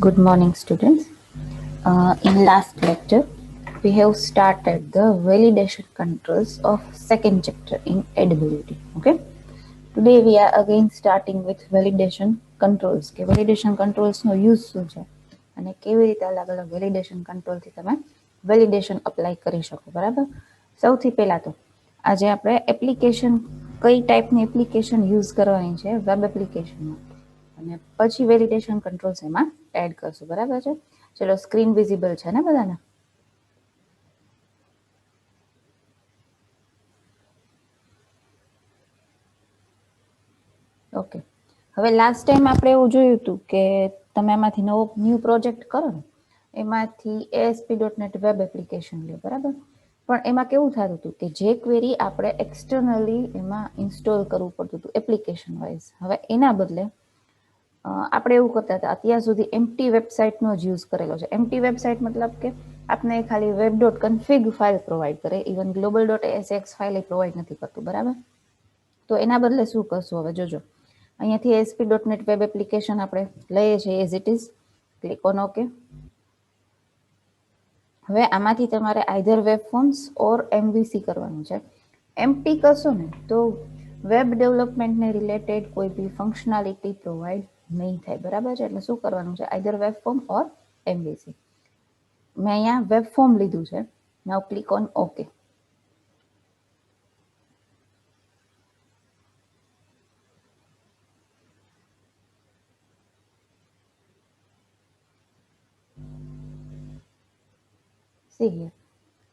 Good morning, students. In last lecture, we have started the validation controls of second chapter in Adability. Okay. Today we are again starting with validation controls. કે validation controls નો use શું છે અને કેવી રીતે અલગ અલગ validation control થી તમે validation apply કરી શકો. બરાબર. સૌથી પહેલા તો આજે આપણે એપ્લિકેશન કઈ ટાઈપની એપ્લિકેશન યુઝ કરવાની છે વેબ એપ્લિકેશનમાં અને પછી વેલિડેશન કંટ્રોલ્સ એમાં એડ કરશું. બરાબર છે. ચલો સ્ક્રીન વિઝિબલ છે ને બધાને? ઓકે. હવે લાસ્ટ ટાઈમ આપણે એવું જોયું હતું કે તમે આમાંથી ન્યૂ પ્રોજેક્ટ કરો ને એમાંથી ASP.NET વેબ એપ્લિકેશન લે. બરાબર. પણ એમાં કેવું થતું હતું કે જે ક્વેરી આપણે એક્સટર્નલી એમાં ઇન્સ્ટોલ કરવું પડતું હતું એપ્લિકેશન વાઇઝ. હવે એના બદલે આપણે એવું કરતા હતા અત્યાર સુધી એમ્પ્ટી વેબસાઇટનો જ યુઝ કરેલો છે. એમ્પ્ટી વેબસાઇટ મતલબ કે આપને ખાલી web.config ફાઇલ પ્રોવાઈડ કરે, ઇવન global.asx ફાઇલ પ્રોવાઈડ નથી કરતું. બરાબર. તો એના બદલે શું કરશું હવે જોજો. અહીંયાથી ASP.NET વેબ એપ્લિકેશન આપણે લઈએ છીએ as it is. Click on okay. હવે આમાંથી તમારે આઈધર વેબ ફોર્મ્સ ઓર MVC કરવાનું છે. એમ્પ્ટી કરશો ને તો વેબ ડેવલપમેન્ટને રિલેટેડ કોઈ બી ફંક્શનાલિટી પ્રોવાઈડ નહીં થાય. બરાબર છે. એટલે શું કરવાનું છે either web form or MVC. મેં અહીંયા વેબ ફોર્મ લીધું છે. Now click on okay. See here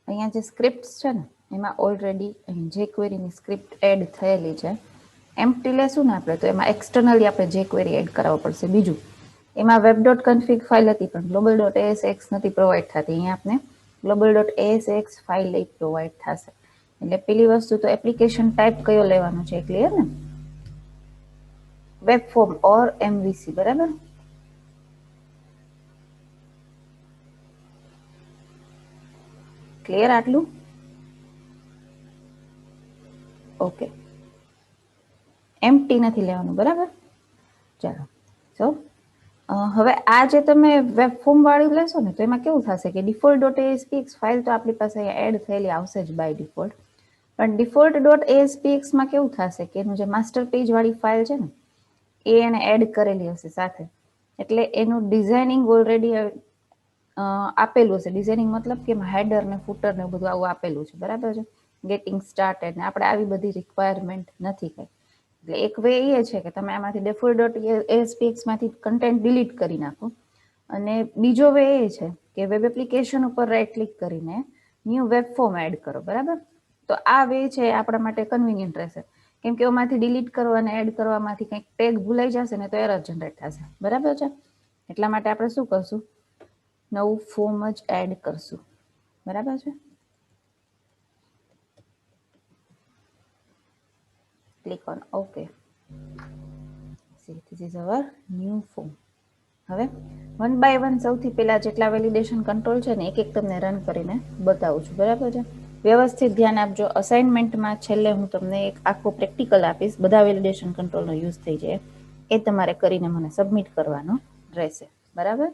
અહીંયા જે સ્ક્રિપ્ટ છે ને એમાં ઓલરેડી અહીં જે ક્વેરીની સ્ક્રિપ્ટ એડ થયેલી છે. એમ્પ્ટી લેશું ને આપણે તો એમાં એક્સટર્નલી આપણે જે ક્વેરી એડ કરાવવો પડશે. બીજું એમાં web.config ફાઇલ હતી પણ global.asx નથી પ્રોવાઈડ થતી. અહીંયા આપણે global.asx ફાઇલ પ્રોવાઈડ થશે. એટલે પેલી વસ્તુ તો એપ્લિકેશન ટાઈપ કયો લેવાનો છે ક્લિયર ને? Web form or MVC. બરાબર. ક્લિયર આટલું? ઓકે. એમ્પ્ટી નથી લેવાનું. બરાબર. ચાલો. સો હવે આ જે તમે વેબ ફોર્મ વાળું લેશો ને તો એમાં કેવું થશે કે default.aspx ફાઇલ તો આપણી પાસે એડ થયેલી આવશે જ બાય ડિફોલ્ટ. પણ default.aspx માં કેવું થશે કે એનું જે માસ્ટર પેજ વાળી ફાઇલ છે ને એ એને એડ કરેલી હશે સાથે. એટલે એનું ડિઝાઇનિંગ ઓલરેડી આપેલું હશે. ડિઝાઇનિંગ મતલબ કે હેડર ને ફૂટર ને બધું આવું આપેલું છે. બરાબર છે. ગેટિંગ સ્ટાર્ટેડ ને આપણે આવી બધી રિક્વાયરમેન્ટ નથી કઈ. એટલે એક વે એ છે કે તમે આમાંથી default.aspx માંથી કન્ટેન્ટ ડિલીટ કરી નાખો અને બીજો વે એ છે કે વેબ એપ્લિકેશન ઉપર રાઈટ ક્લિક કરીને ન્યૂ વેબ ફોર્મ એડ કરો. બરાબર. તો આ વે છે આપણા માટે કન્વિનિયન્ટ રહેશે. કેમ કે એમાંથી ડિલીટ કરવા અને એડ કરવામાંથી કંઈક ટેગ ભૂલાઈ જશે ને તો એરર જનરેટ થશે. બરાબર છે. એટલા માટે આપણે શું કરશું નવું ફોર્મ જ એડ કરશું. બરાબર છે. Click on okay. This is our new form. હવે વન બાય વન સૌથી પહેલા જેટલા વેલિડેશન કંટ્રોલ છે ને એક એક તમને રન કરીને બતાવું છું. બરાબર છે. વ્યવસ્થિત ધ્યાન આપજો. અસાઇનમેન્ટમાં છેલ્લે હું તમને એક આખો પ્રેક્ટિકલ આપીશ. બધા વેલિડેશન કંટ્રોલનો યુઝ થઈ જાય એ તમારે કરીને મને સબમિટ કરવાનો રહેશે. બરાબર.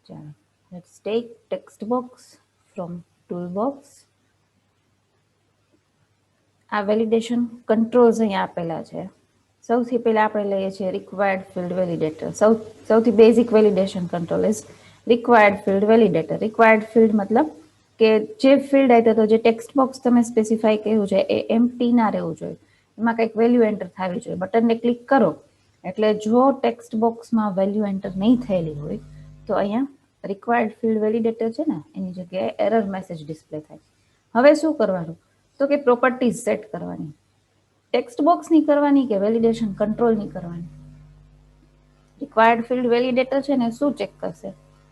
ચાલો. Let's take text box from tool box. આ વેલિડેશન કંટ્રોલ્સ અહીંયા આપેલા છે. સૌથી પહેલા આપણે લઈએ છીએ રિક્વાયર્ડ ફિલ્ડ વેલિડેટર. સૌથી basic validation control is required field validator. Required field મતલબ કે જે ફિલ્ડ આપ્યો તો જે ટેક્સ્ટ બોક્સ તમે સ્પેસિફાઈ કર્યું છે એ એમ્પ્ટી ના રહેવું જોઈએ. એમાં કંઈક વેલ્યુ એન્ટર થવી જોઈએ. બટનને ક્લિક કરો એટલે જો ટેક્સ્ટ બોક્સમાં વેલ્યુ એન્ટર નહીં થયેલી હોય તો અહીંયા રિક્વાયર્ડ ફિલ્ડ વેલિડેટર છે ને એની જગ્યાએ એરર મેસેજ ડિસ્પ્લે થાય. હવે શું કરવાનું તો કે પ્રોપર્ટીઝ સેટ કરવાની. ટેક્સ્ટ બોક્સની કરવાની કે વેલિડેશન કંટ્રોલની કરવાની? રિક્વાયર્ડ ફિલ્ડ વેલિડેટર છે ને શું ચેક કરશે?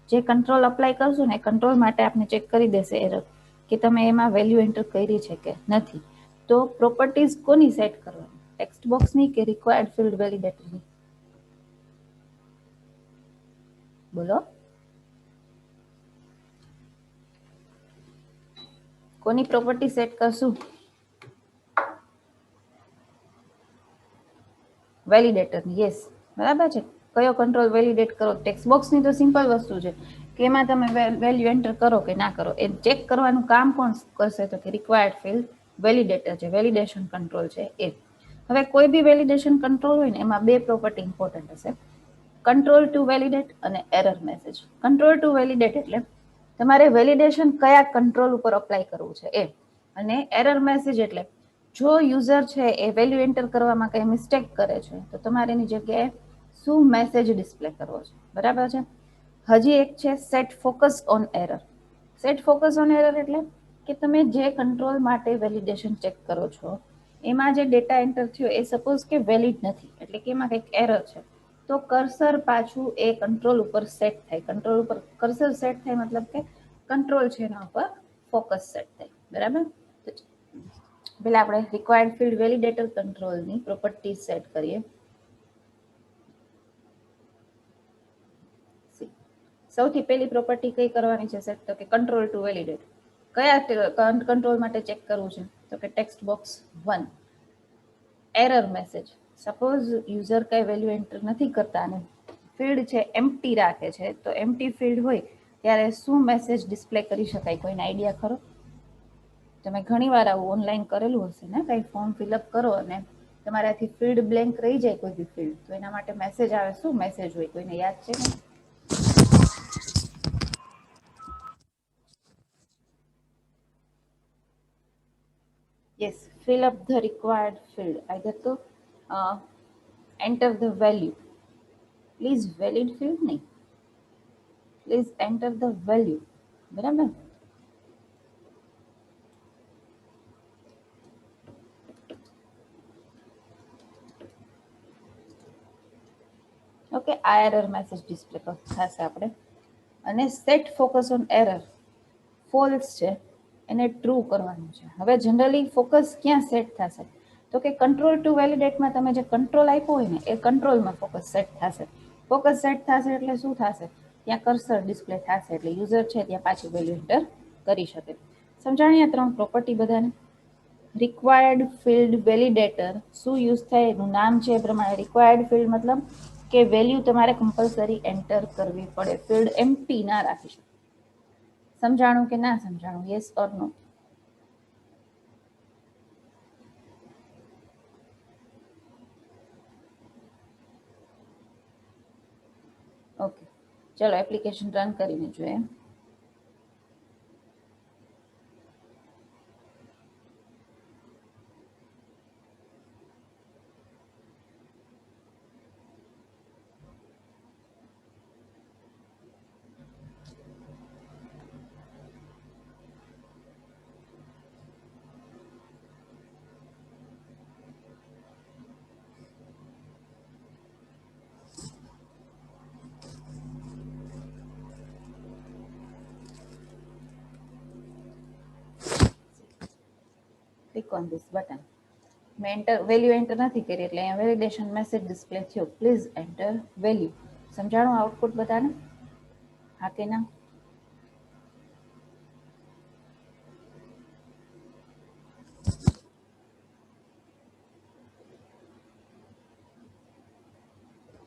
જે કંટ્રોલ અપ્લાય કરશું ને કંટ્રોલ માટે આપણે ચેક કરી દેશે એરર કે તમે એમાં વેલ્યુ એન્ટર કરી છે કે નથી. તો પ્રોપર્ટીઝ કોની સેટ કરવાની? ટેક્સ્ટ બોક્સની કે રિક્વાયર્ડ ફિલ્ડ વેલિડેટરની? બોલો. કોની પ્રોપર્ટી સેટ કરશું? વેલિડેટરની. યસ. બરાબર છે. કયો કંટ્રોલ વેલિડેટ કરો? ટેક્સ્ટ બોક્સની તો સિમ્પલ વસ્તુ છે કે એમાં તમે વેલ્યુ એન્ટર કરો કે ના કરો, એ ચેક કરવાનું કામ કોણ કરશે? તો કે રિક્વાયર્ડ ફિલ્ડ વેલિડેટર છે, વેલિડેશન કંટ્રોલ છે એ. હવે કોઈ બી વેલિડેશન કંટ્રોલ હોય ને એમાં બે પ્રોપર્ટી ઇમ્પોર્ટન્ટ હશે, કંટ્રોલ ટુ વેલિડેટ અને error message. Control to validate એટલે તમારે વેલિડેશન કયા કંટ્રોલ ઉપર અપ્લાય કરવું છે એ, અને એરર મેસેજ એટલે જો યુઝર છે એ વેલ્યુ એન્ટર કરવામાં કઈ મિસ્ટેક કરે છે તો તમારે એની જગ્યાએ શું મેસેજ ડિસ્પ્લે કરવો છે, બરાબર છે. હજી એક છે set focus on error. Set focus on error એટલે કે તમે જે કંટ્રોલ માટે વેલિડેશન ચેક કરો છો એમાં જે ડેટા એન્ટર થયો એ સપોઝ કે વેલિડ નથી, એટલે કે એમાં કંઈક એરર છે, તો કર્સર પાછું એ કંટ્રોલ ઉપર સેટ થાય. કંટ્રોલ ઉપર કર્સર સેટ થાય મતલબ કે કંટ્રોલ છે એના ઉપર ફોકસ સેટ થાય, બરાબર. પેલા આપણે રિક્વાયર્ડ ફિલ્ડ વેલિડેટર કંટ્રોલની પ્રોપર્ટી સેટ કરીએ. સૌથી પહેલી પ્રોપર્ટી કઈ કરવાની છે સેટ? તો કે કંટ્રોલ ટુ વેલિડેટ. કયા કંટ્રોલ માટે ચેક કરવું છે? તો કે text box 1 error message. Suppose user કઈ વેલ્યુ એન્ટર નથી કરતા અને ફિલ્ડ છે એમ્પ્ટી રાખે છે, તો એમ્પ્ટી ફિલ્ડ હોય ત્યારે શું મેસેજ ડિસ્પ્લે કરી શકાય? કોઈને આઈડિયા ખરો? તમે ઘણી વાર આવું ઓનલાઈન કરેલું હશે ને, કઈ ફોર્મ ફિલઅપ કરો અને તમારાથી ફિલ્ડ બ્લેન્ક રહી જાય કોઈ બી ફિલ્ડ, તો એના માટે મેસેજ આવે. શું મેસેજ હોય? કોઈને યાદ છે ને? Yes, fill up the required field. Either to enter the value. Please valid field નહીં. Please enter the value. બરાબર. ઓકે, આ એરર મેસેજ ડિસ્પ્લે થશે આપણે. અને set focus on error false છે એને ટ્રુ કરવાનું છે. હવે જનરલી ફોકસ ક્યાં સેટ થશે? તો કે કંટ્રોલ ટુ વેલિડેટમાં તમે જે કંટ્રોલ આપ્યો હોય ને એ કંટ્રોલમાં ફોકસ સેટ થશે. ફોકસ સેટ થશે એટલે શું થશે? ત્યાં કર્સર ડિસ્પ્લે થશે, એટલે યુઝર છે ત્યાં પાછી વેલ્યુ એન્ટર કરી શકે. સમજાણી આ ત્રણ પ્રોપર્ટી બધાને? રિક્વાયર્ડ ફિલ્ડ વેલિડેટર શું યુઝ થાય એનું નામ છે એ પ્રમાણે. રિક્વાયર્ડ ફિલ્ડ મતલબ કે વેલ્યુ તમારે કમ્પલસરી એન્ટર કરવી પડે, ફિલ્ડ એમ્પ્ટી ના રાખી શકો. સમજાણું કે ના સમજાણું? Yes or no? ઓકે, ચલો એપ્લિકેશન રન કરીને જોઈએ. Click on this button. મેં વેલ્યુ એન્ટર નથી કરી એટલે અહીંયા વેલિડેશન મેસેજ ડિસ્પ્લે થયો. Please enter value. સમજાણું આઉટપુટ બધાને? હા કે ના?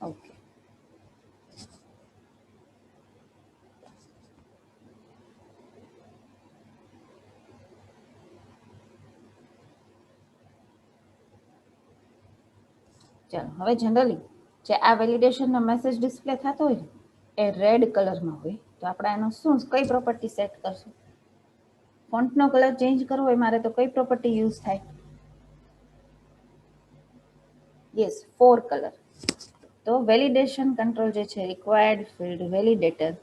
ઓકે, ચાલો. હવે જનરલી જે આ વેલિડેશનનો મેસેજ ડિસ્પ્લે થતો હોય એ રેડ કલરમાં હોય, તો આપણે એનો શું કઈ પ્રોપર્ટી સેટ કરશું? ફોન્ટનો કલર ચેન્જ કરવો હોય મારે તો કઈ પ્રોપર્ટી યુઝ થાય? Yes, 4 colour. તો વેલિડેશન કંટ્રોલ જે છે રિક્વાયર્ડ ફિલ્ડ વેલિડેટર,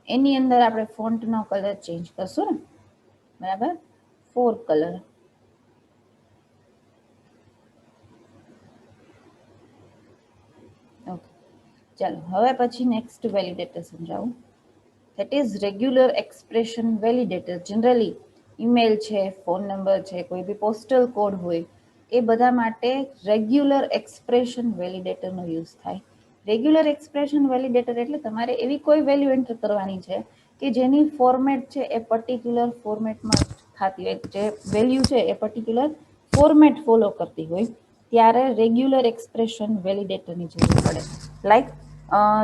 એની અંદર આપણે ફોન્ટનો કલર ચેન્જ કરશું ને, બરાબર? 4 કલર. ઓકે, ચાલો હવે પછી નેક્સ્ટ વેલિડેટર સમજાવું. That is regular expression validator. Generally email છે, ફોન નંબર છે, કોઈ બી પોસ્ટલ કોડ હોય, એ બધા માટે રેગ્યુલર એક્સપ્રેશન વેલિડેટરનો યુઝ થાય. રેગ્યુલર એક્સપ્રેશન વેલિડેટર એટલે તમારે એવી કોઈ વેલ્યુ એન્ટર કરવાની છે કે જેની ફોર્મેટ છે એ પર્ટિક્યુલર ફોર્મેટમાં થતી હોય, જે વેલ્યુ છે એ પર્ટિક્યુલર ફોર્મેટ ફોલો કરતી હોય, ત્યારે રેગ્યુલર એક્સપ્રેશન વેલિડેટરની જરૂર પડે. લાઈક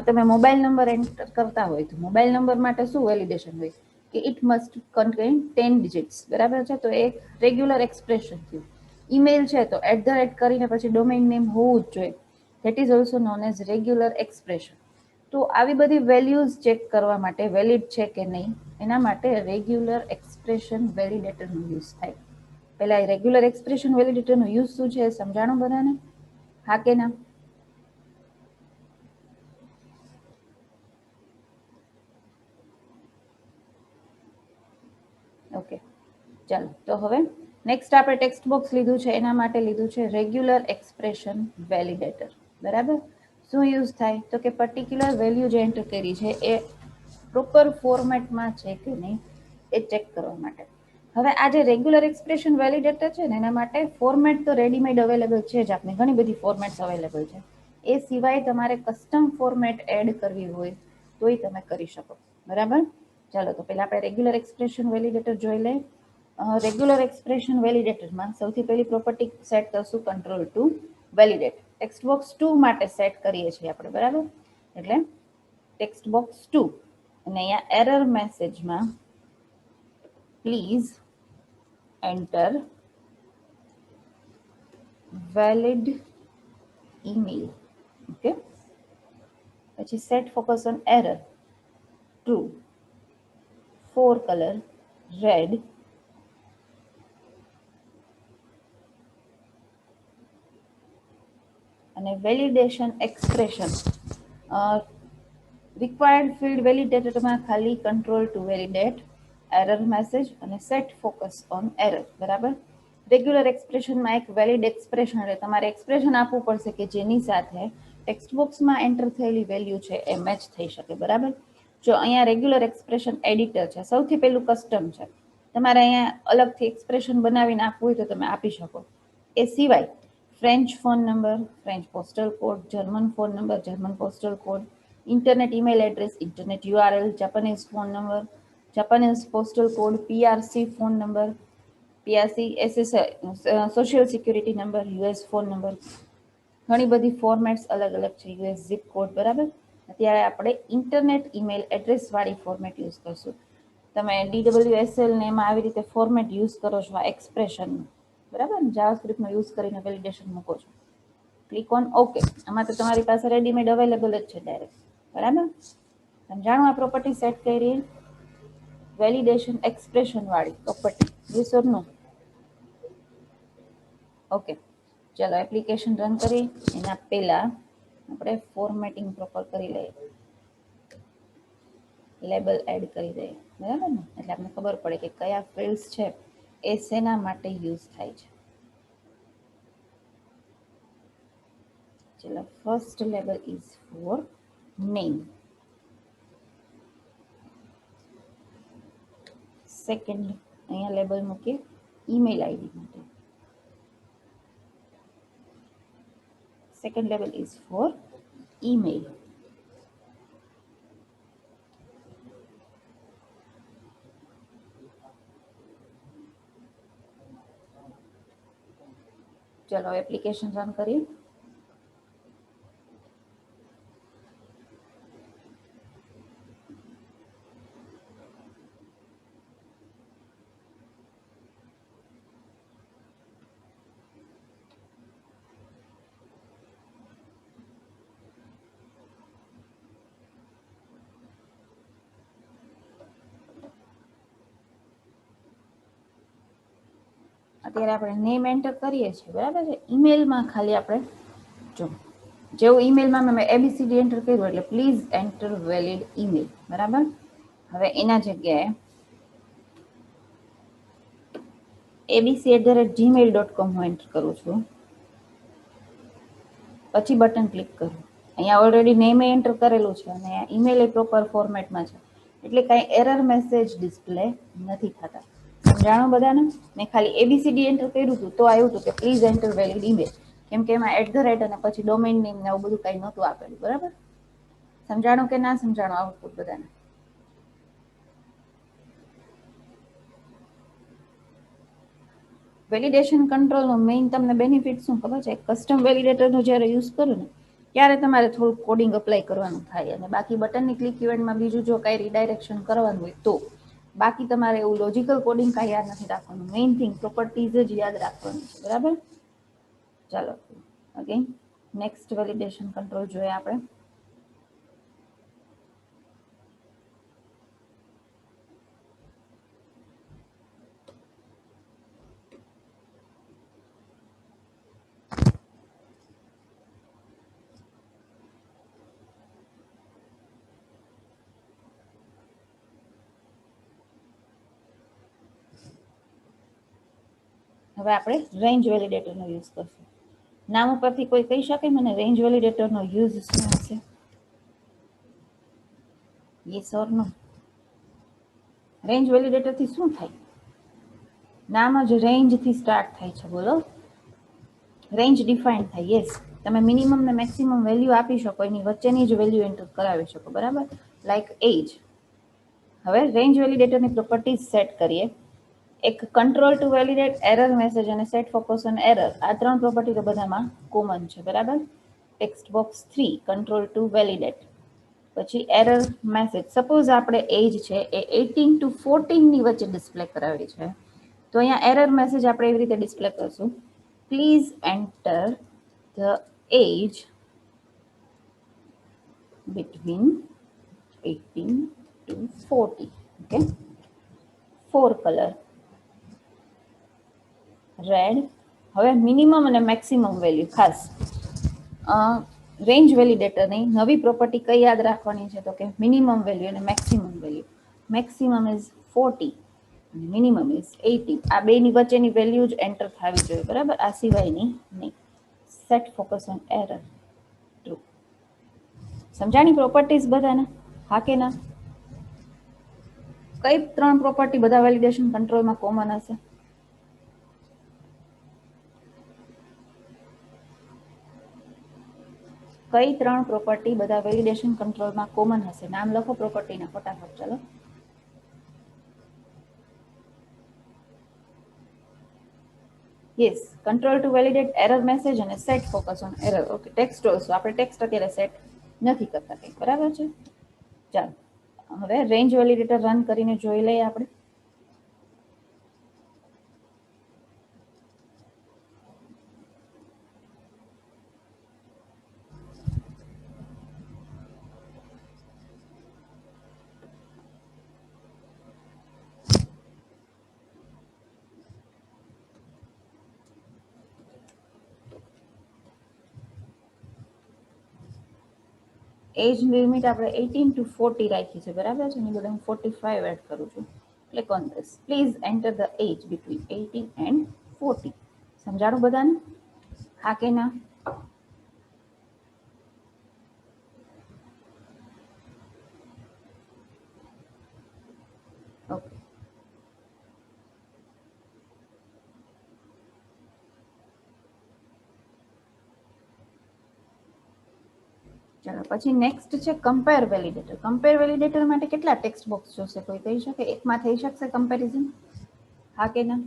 તમે મોબાઈલ નંબર એન્ટર કરતા હોય તો મોબાઈલ નંબર માટે શું વેલિડેશન હોય કે ઇટ મસ્ટ કન્ટેન 10 ડિજિટ્સ, બરાબર છે, તો એ રેગ્યુલર એક્સપ્રેશન થયું. ઈમેલ છે તો @ કરીને પછી ડોમેઇન નેમ હોવું જ જોઈએ. That is also known as regular expression. તો આવી બધી વેલ્યુઝ ચેક કરવા માટે વેલિડ છે કે નહીં એના માટે રેગ્યુલર એક્સપ્રેશન વેલિડેટરનો યુઝ થાય. પેલા રેગ્યુલર એક્સપ્રેશન વેલિડેટરનો યુઝ શું છે સમજાણું બધાને? હા કે ના? ઓકે, ચાલો તો હવે નેક્સ્ટ આપણે ટેક્સ્ટ બોક્સ લીધું છે એના માટે લીધું છે રેગ્યુલર એક્સપ્રેશન વેલિડેટર. બરાબર, શું યુઝ થાય તો કે પર્ટિક્યુલર વેલ્યુ જે એન્ટર કરી છે એ પ્રોપર ફોર્મેટમાં છે કે નહીં એ ચેક કરવા માટે. હવે આ જે રેગ્યુલર એક્સપ્રેશન વેલિડેટર છે ને એના માટે ફોર્મેટ તો રેડીમેડ અવેલેબલ છે જ, આપણે ઘણી બધી ફોર્મેટ્સ અવેલેબલ છે. એ સિવાય તમારે કસ્ટમ ફોર્મેટ એડ કરવી હોય તોય તમે કરી શકો. બરાબર, ચાલો તો પેલા આપણે રેગ્યુલર એક્સપ્રેશન વેલિડેટર જોઈ લઈએ. રેગ્યુલર એક્સપ્રેશન વેલિડેટરમાં સૌથી પહેલી પ્રોપર્ટી સેટ કરશું control to validate. Text box 2 માટે સેટ કરીએ છીએ આપણે, બરાબર, એટલે ટેક્સ્ટ બોક્સ 2 અને અહીંયા એરર મેસેજમાં please enter valid email. Okay, પછી set focus on error true, fore colour red, અને વેલિડેશન એક્સપ્રેશન રિક્વાયર્ડ ફિલ્ડ વેલિડેટરમાં ખાલી control to validate error message અને સેટ ફોકસ ઓન એરર. બરાબર, રેગ્યુલર એક્સપ્રેશનમાં એક વેલિડ એક્સપ્રેશન એટલે તમારે એક્સપ્રેશન આપવું પડશે કે જેની સાથે ટેક્સ્ટ બોક્સમાં એન્ટર થયેલી વેલ્યુ છે એ મેચ થઈ શકે. બરાબર, જો અહીંયા રેગ્યુલર એક્સપ્રેશન એડિટર છે, સૌથી પહેલું કસ્ટમ છે, તમારે અહીંયા અલગથી એક્સપ્રેશન બનાવીને આપવું હોય તો તમે આપી શકો. એ સિવાય French phone number, French postal code, German phone number, German postal code, internet email address, internet URL, Japanese phone number, Japanese postal code, PRC phone number, PRC SSI social security number, US phone number, ઘણી બધી formats અલગ અલગ છે, US zip code. બરાબર, અત્યારે આપણે internet email address વાળી format use કરશું. તમે DWSL ને એમાં આવી રીતે ફોર્મેટ યુઝ કરો છો આ એક્સપ્રેશન, બરાબર, જાવાસ્ક્રિપ્ટનો યુઝ કરીને વેલિડેશન મૂકો છો. Click on okay. આમાં તો તમારી પાસે રેડીમેડ અવેલેબલ જ છે ડાયરેક્ટ. બરાબર, સમજાણું આ પ્રોપર્ટી સેટ કરી વેલિડેશન એક્સપ્રેશન વાળી property? Yes or no? Okay, ચલો એપ્લિકેશન રન કરી એના પહેલા આપણે ફોર્મેટિંગ પ્રોપર કરી લઈએ, લેબલ એડ કરી દઈએ. બરાબર ને, એટલે આપણને ખબર પડે કે કયા ફિલ્ડ્સ છે એ શેના માટે યુઝ થાય છે. ચલો, first label is four name, second અહીંયા લેબલ મૂકીએ ઈમેલ આઈડી માટે. Second label is four email. ચલો એપ્લિકેશન રન કરીએ. અત્યારે આપણે નેમ એન્ટર કરીએ છીએ, બરાબર છે. ઈમેલમાં ખાલી આપણે જો જેવું ઈમેલમાં મેં ABCD એન્ટર કર્યું એટલે પ્લીઝ એન્ટર વેલિડ ઈમેલ. બરાબર, હવે એના જગ્યાએ abc@gmail.com હું એન્ટર કરું છું, પછી બટન ક્લિક કરું. અહીંયા ઓલરેડી નેમ એન્ટર કરેલું છે અને ઈમેલ એ પ્રોપર ફોર્મેટમાં છે એટલે કાંઈ એરર મેસેજ ડિસ્પ્લે નથી થતા. સમજાણું બધાને? મેં ખાલી ABCD એન્ટર કર્યું હતું તો આવ્યું હતું કે પ્લીઝ એન્ટર વેલિડ ઈમેલ, કેમ કે એમાં @ અને પછી ડોમેઇન નેમ ને એવું બધું કાંઈ નહોતું આપેલું. બરાબર, સમજાણું કે ના સમજાણું આઉટપુટ બધાને? વેલિડેશન કંટ્રોલનો મેઇન તમને બેનિફિટ શું ખબર છે? કસ્ટમ વેલિડેટરનો જ્યારે યુઝ કરો ને ત્યારે તમારે થોડું કોડિંગ અપ્લાય કરવાનું થાય, અને બાકી બટનની ક્લિક ઇવેન્ટમાં બીજું જો કાંઈ રીડાયરેક્શન કરવાનું હોય તો. બાકી તમારે એવું લોજિકલ કોડિંગ કાંઈ યાદ નથી રાખવાનું, મેઇન થિંગ પ્રોપર્ટીઝ જ યાદ રાખવાનું છે, બરાબર. ચાલો અગેન નેક્સ્ટ વેલિડેશન કંટ્રોલ જોઈએ આપણે. હવે આપણે રેન્જ વેલિડેટરનો યુઝ કરશું. નામ ઉપરથી કોઈ કહી શકે મને રેન્જ વેલિડેટરનો યુઝ શું હશે? Yes or no? રેન્જ વેલિડેટરથી શું થાય? નામ જ રેન્જથી સ્ટાર્ટ થાય છે, બોલો. રેન્જ ડિફાઇન થાય, યસ. તમે મિનિમમ ને મેક્સિમમ વેલ્યુ આપી શકો, એની વચ્ચેની જ વેલ્યુ એન્ટર કરાવી શકો, બરાબર. Like age. હવે રેન્જ વેલિડેટરની પ્રોપર્ટીઝ સેટ કરીએ. એક control to validate, error message અને સેટ ફોકસ ઓન એરર, આ 3 પ્રોપર્ટી તો બધામાં કોમન છે, બરાબર. Text box 3 control to validate. પછી એરર મેસેજ, સપોઝ આપણે એજ છે એ 18 to 14 ની વચ્ચે ડિસ્પ્લે કરાવી છે, તો અહીંયા એરર મેસેજ આપણે એવી રીતે ડિસ્પ્લે કરશું, please enter the age between 18 to 40. Okay. 4 colour red. હવે મિનિમમ અને મેક્સિમમ વેલ્યુ ખાસ રેન્જ વેલિડેટરની નવી પ્રોપર્ટી કઈ યાદ રાખવાની છે, તો કે મિનિમમ વેલ્યુ અને મેક્સિમમ વેલ્યુ. મેક્સિમમ ઇઝ 40 અને મિનિમમ ઇઝ 80. આ બેની વચ્ચેની વેલ્યુ જ એન્ટર થવી જોઈએ, બરાબર. આ સિવાયની નહીં. Set focus on error, true. સમજાણી પ્રોપર્ટીઝ બધાને? હા કે ના? કઈ 3 પ્રોપર્ટી બધા વેલિડેશન કંટ્રોલમાં કોમન હશે? કઈ 3 પ્રોપર્ટી બધા વેલિડેશન કંટ્રોલમાં કોમન હશે? નામ લખો પ્રોપર્ટીના ફટાફટ, ચાલો. Yes, control to validate, error message અને set focus on error. Okay, text also. આપણે ટેક્સ્ટ અત્યારે સેટ નથી કરતા કંઈ, બરાબર છે. ચાલો હવે રેન્જ વેલિડેટર રન કરીને જોઈ લઈએ આપણે. એજ લિમિટ આપણે 18 to 40 રાખી છે, બરાબર છે. એની બદલે હું 45 એડ કરું છું. Click on this. Please enter the age between 18 and 40. સમજાણું બધાને? હા કે ના? ઓકે. ચાલો પછી નેક્સ્ટ છે કમ્પેર વેલિડેટર. કમ્પેર વેલિડેટર માટે કેટલા ટેક્સ્ટ બોક્સ જોશે? કોઈ કહી શકે? એકમાં થઈ શકશે કમ્પેરિઝન? હા કે ના?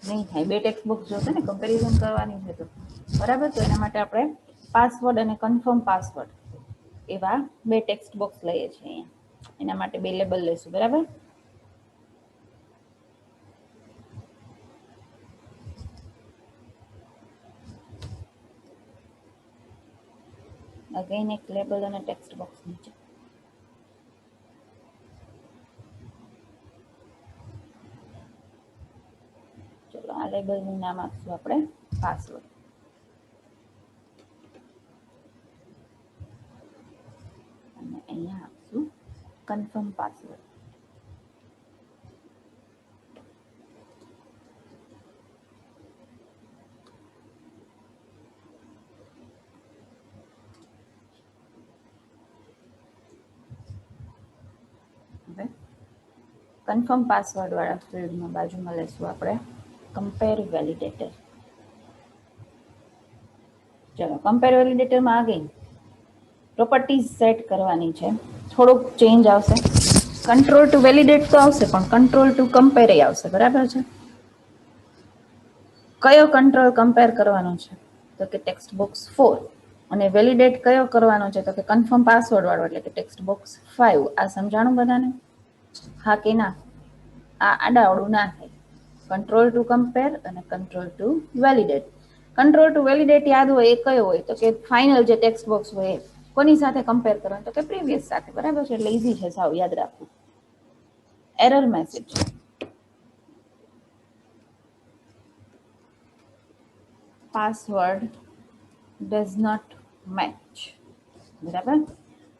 નહીં થાય. 2 ટેક્સ્ટ બોક્સ જોશે ને, કમ્પેરિઝન કરવાની છે તો, બરાબર. તો એના માટે આપણે પાસવર્ડ અને કન્ફર્મ પાસવર્ડ એવા 2 ટેક્સ્ટ બોક્સ લઈએ છીએ અહીંયા. એના માટે 2 લેબલ લઈશું, બરાબર. અગેન એક લેબલ અને ટેક્સ્ટ બોક્સ નીચે. ચલો આ લેબલનું નામ આપશું આપણે પાસવર્ડ. અને અહીંયા આપશું કન્ફર્મ પાસવર્ડ. હવે કન્ફર્મ પાસવર્ડ વાળા ફિલ્ડમાં બાજુમાં લઈશું આપણે કમ્પેર વેલિડેટર. ચલો કમ્પેર વેલિડેટરમાં આ ગઈ પ્રોપર્ટીઝ સેટ કરવાની છે. થોડુંક ચેન્જ આવશે. કંટ્રોલ ટુ વેલિડેટ તો આવશે, પણ કંટ્રોલ ટુ કમ્પેર આવશે, બરાબર છે. કયો કંટ્રોલ કમ્પેર કરવાનો છે? તો કે ટેક્સ્ટ બોક્સ 4. અને વેલિડેટ કયો કરવાનો છે? તો કે કન્ફર્મ પાસવર્ડ વાળો, એટલે કે ટેક્સ્ટ બોક્સ 5. આ સમજાણું બધાને? હા કે ના? આ આડાઅવળું ના થાય. કંટ્રોલ ટુ કમ્પેર અને control to validate. Control to validate યાદ હોય એ કયો હોય? તો કે ફાઇનલ જે ટેક્સ્ટ બોક્સ હોય એ. કોની સાથે કમ્પેર કરવાનું? તો કે પ્રીવિયસ સાથે. બરાબર છે? એટલે ઈઝી છે સાવ યાદ રાખવું. Error message. Password does not match. બરાબર?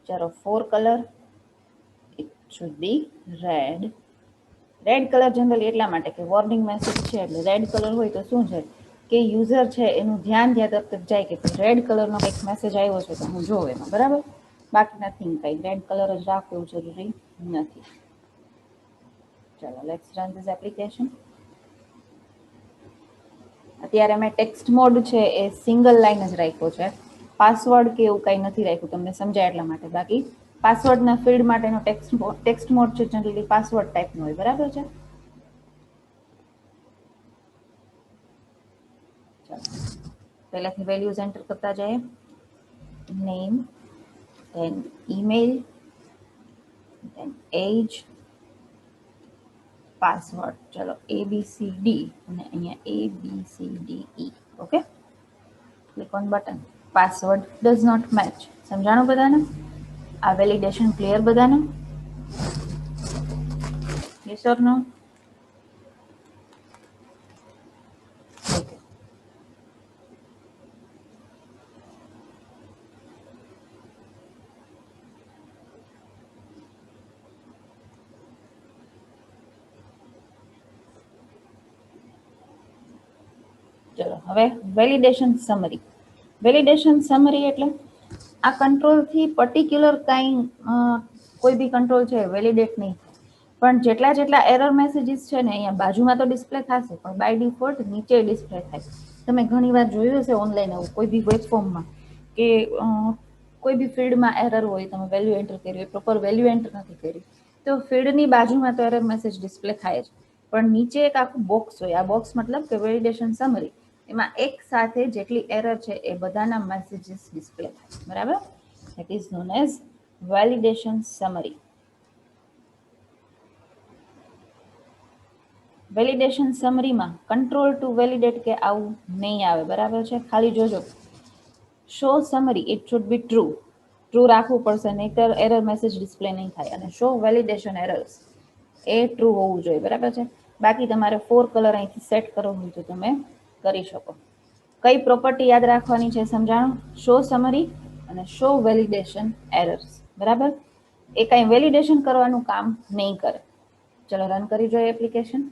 ચાલો 4 colour. It should be red. Red colour generally એટલા માટે કે વોર્નિંગ મેસેજ છે, એટલે રેડ કલર હોય તો શું છે કે યુઝર છે એનું ધ્યાન ત્યાં તરત જાય કે રેડ કલરનો એક મેસેજ આવ્યો છે તો હું જોઉં એમાં. બરાબર? બાકી નથી કંઈ રેડ કલર જ રાખવું એવું જરૂરી નથી. ચાલો લેટ્સ રન ધીસ એપ્લિકેશન. અત્યારે મેં ટેક્સ્ટ મોડ છે એ સિંગલ લાઈન જ રાખ્યો છે. પાસવર્ડ કે એવું કંઈ નથી રાખ્યું, તમને સમજાય એટલા માટે. બાકી પાસવર્ડના ફિલ્ડ માટેનો ટેક્સ્ટ મોડ છે જનરલી પાસવર્ડ ટાઈપનો હોય. બરાબર છે? પહેલાથી વેલ્યુઝ એન્ટર કરતા જઈએ. Name, then email, then age, password. ચલો ABCD અને અહીંયા ABCDE. Okay, click on button. Password does not match. સમજાણું બધાને? આ વેલિડેશન ક્લિયર બધાને? Yes or no? ઓકે. ચલો હવે વેલિડેશન સમરી. વેલિડેશન સમરી એટલે આ કંટ્રોલથી પર્ટિક્યુલર કાંઈ કોઈ બી કંટ્રોલ છે વેલિડેટ નહીં થાય, પણ જેટલા જેટલા એરર મેસેજીસ છે ને અહીંયા બાજુમાં તો ડિસ્પ્લે થશે, પણ બાય ડિફોલ્ટ નીચે ડિસ્પ્લે થાય. તમે ઘણી વાર જોયું હશે ઓનલાઈન આવું કોઈ બી વેબ ફોર્મમાં કે કોઈ બી ફિલ્ડમાં એરર હોય, તમે વેલ્યુ એન્ટર કરી હોય, પ્રોપર વેલ્યુ એન્ટર નથી કરી, તો ફિલ્ડની બાજુમાં તો એરર મેસેજ ડિસ્પ્લે થાય જ, પણ નીચે એક આખું બોક્સ હોય. આ બોક્સ મતલબ કે વેલિડેશન સમરી. એમાં એક સાથે જેટલી એરર છે એ બધાના મેસેજીસ ડિસ્પ્લે થાય. બરાબર? It is known as validation summary. Validation સમરીમાં કંટ્રોલ ટુ વેલિડેટ કે આવું નહીં આવે. બરાબર છે? ખાલી જોજો show summary it should be true. True રાખવું પડશે, નહીતર એરર મેસેજ ડિસ્પ્લે નહીં થાય. અને શો વેલિડેશન એરર્સ એ ટ્રુ હોવું જોઈએ. બરાબર છે? બાકી તમારે 4 કલર અહીંથી સેટ કરવો હોય તો તમે કરી શકો. કઈ પ્રોપર્ટી યાદ રાખવાની છે સમજાણું? શો સમરી અને શો વેલિડેશન એરર્સ. બરાબર? એ કાંઈ વેલિડેશન કરવાનું કામ નહીં કરે. ચલો રન કરી જોઈએ એપ્લિકેશન.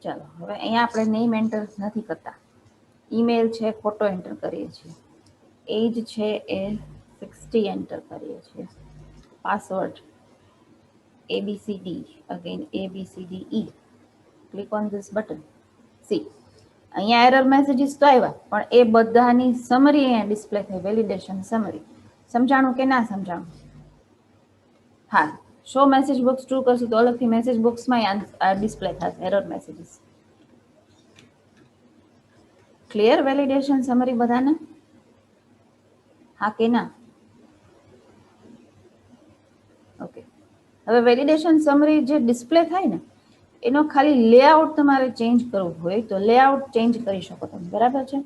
ચાલો હવે અહીંયા આપણે નેમ એન્ટર નથી કરતા. ઈમેલ છે, ફોટો એન્ટર કરીએ છીએ. એજ છે એ 60 એન્ટર કરીએ છીએ. Password ABCD, again ABCDE. Click on this button. C અહીંયા એરર મેસેજીસ તો આવ્યા, પણ એ બધાની સમરી અહીંયા ડિસ્પ્લે થઈ. Validation summary. સમજાણું કે ના સમજાણું? હા, શો મેસેજ બોક્સ ટ્રુ કરશું તો અલગથી મેસેજ બોક્સમાં ડિસ્પ્લે થશે error messages. Clear validation summary બધાને? હા કે ના? ઓકે. હવે વેલિડેશન સમરી જે ડિસ્પ્લે થાય ને એનો ખાલી લેઆઉટ તમારે ચેન્જ કરવું હોય તો લેઆઉટ ચેન્જ કરી શકો તમે. બરાબર છે?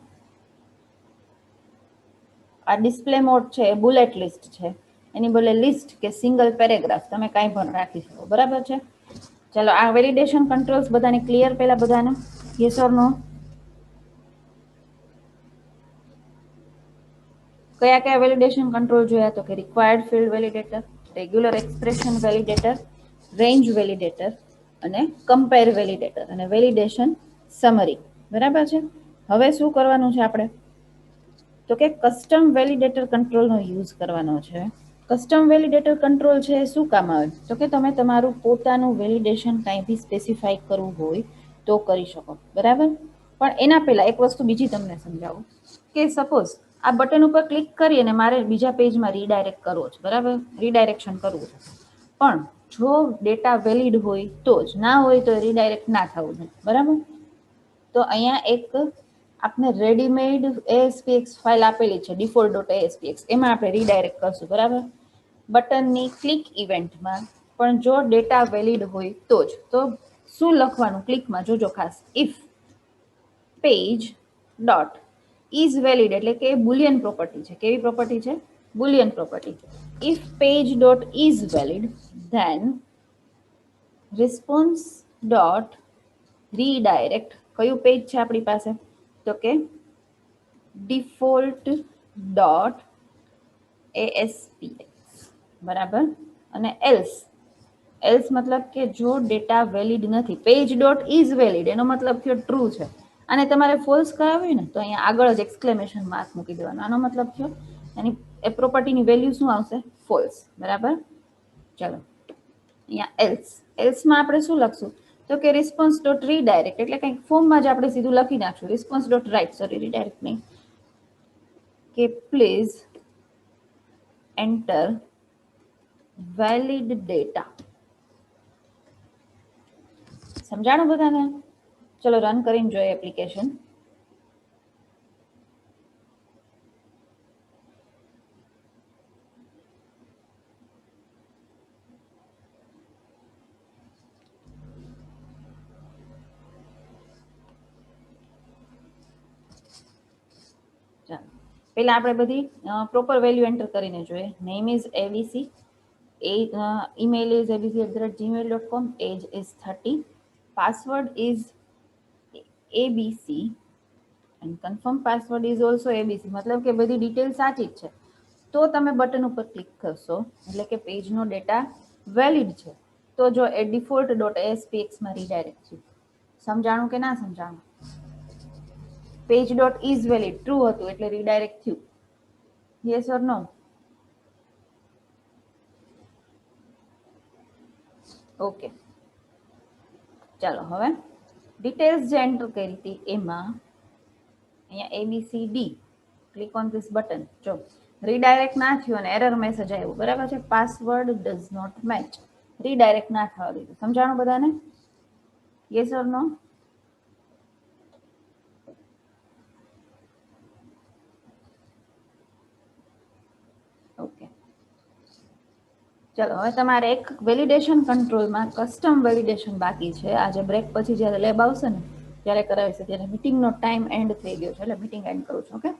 આ ડિસ્પ્લે મોડ છે એ બુલેટ લિસ્ટ છે, એની બદલે લિસ્ટ કે સિંગલ પેરેગ્રાફ તમે કાંઈ પણ રાખી શકો. બરાબર છે? ચાલો આ વેલિડેશન કંટ્રોલ્સ બધાને ક્લિયર? પહેલા બધાને યસ ઓર નો? કયા કયા વેલિડેશન કંટ્રોલ જોયા? તો કે required field validator, regular expression validator, range validator અને કમ્પેર વેલિડેટર અને વેલિડેશન સમરી. બરાબર છે? હવે શું કરવાનું છે આપણે? તો કે કસ્ટમ વેલિડેટર કંટ્રોલનો યુઝ કરવાનો છે. કસ્ટમ વેલિડેટર કંટ્રોલ છે એ શું કામ આવે? તો કે તમે તમારું પોતાનું વેલિડેશન કાંઈ બી સ્પેસિફાઈ કરવું હોય તો કરી શકો, બરાબર. પણ એના પહેલા એક વસ્તુ બીજી તમને સમજાવું કે સપોઝ આ બટન ઉપર ક્લિક કરી અને મારે બીજા પેજમાં રીડાયરેક્ટ કરવો છે, બરાબર, રીડાયરેક્શન કરવું છે. પણ જો ડેટા વેલિડ હોય તો જ, ના હોય તો રીડાયરેક્ટ ના થવું જોઈએ, બરાબર. તો અહીંયા એક આપણે રેડીમેડ ASPX ફાઇલ આપેલી છે default.aspx, એમાં આપણે રીડાયરેક્ટ કરશું, બરાબર. બટનની ક્લિક ઇવેન્ટમાં પણ જો ડેટા વેલિડ હોય તો જ. તો શું લખવાનું ક્લિકમાં જોજો ખાસ, if page dot is valid, એટલે કે બુલિયન પ્રોપર્ટી છે. કેવી પ્રોપર્ટી છે? Boolean property. If page dot is valid then response dot redirect, કયું પેજ છે આપણી પાસે? તો કે default ડોટ ASPX, બરાબર. અને એલ્સ, એલ્સ મતલબ કે જો ડેટા વેલિડ નથી, પેજ ડોટ ઇઝ વેલિડ એનો મતલબ થયો ટ્રુ છે, અને તમારે ફોલ્સ કરાવ્યું ને તો અહીંયા આગળ જ એક્સક્લેમેશન માર્ક મૂકી દેવાનો. આનો મતલબ થયો એની એ પ્રોપર્ટીની વેલ્યુ શું આવશે? ફોલ્સ, બરાબર. ચલો અહીંયા એલ્સ, એલ્સમાં આપણે શું લખશું? તો કે રિસ્પોન્સ ડોટ રીડાયરેક્ટ, એટલે કંઈક ફોર્મમાં જ આપણે સીધું લખી નાખશું, response dot write, sorry redirect નહીં, કે પ્લીઝ એન્ટર વેલિડ ડેટા. સમજાણું બધાને? ચલો રન કરીને જોઈએ એપ્લિકેશન. પહેલા આપણે બધી પ્રોપર વેલ્યુ એન્ટર કરીને જોઈએ. Name is ABC, email is abc@gmail.com, age is 30, password is abc and confirm password is also abc, મતલબ કે બધી ડિટેલ સાચી જ છે. તો તમે બટન ઉપર ક્લિક કરશો એટલે કે પેજનો ડેટા વેલિડ છે. તો જો એ default.aspx માં રીડાયરેક્ટ છે. સમજાણું કે ના સમજાણું? Page dot is valid true હતું એટલે રીડાયરેક્ટ થયું. Yes or no? ઓકે, ચાલો હવે ડિટેલ્સ જે એન્ટર કરી હતી એમાં અહીંયા ABCD, click on this button. જો રીડાયરેક્ટ ના થયું અને એરર મેસેજ આવ્યો, બરાબર છે, password does not match, redirect ના થવા દીધું. સમજાણું બધાને? Yes or no? ઓકે, ચલો હવે તમારે એક વેલિડેશન કંટ્રોલમાં કસ્ટમ વેલિડેશન બાકી છે. આજે બ્રેક પછી જ્યારે લેબ આવશે ને ત્યારે કરાવીશે. ત્યારે મીટિંગનો ટાઈમ એન્ડ થઈ ગયો છે એટલે મીટિંગ એન્ડ કરું છું. ઓકે.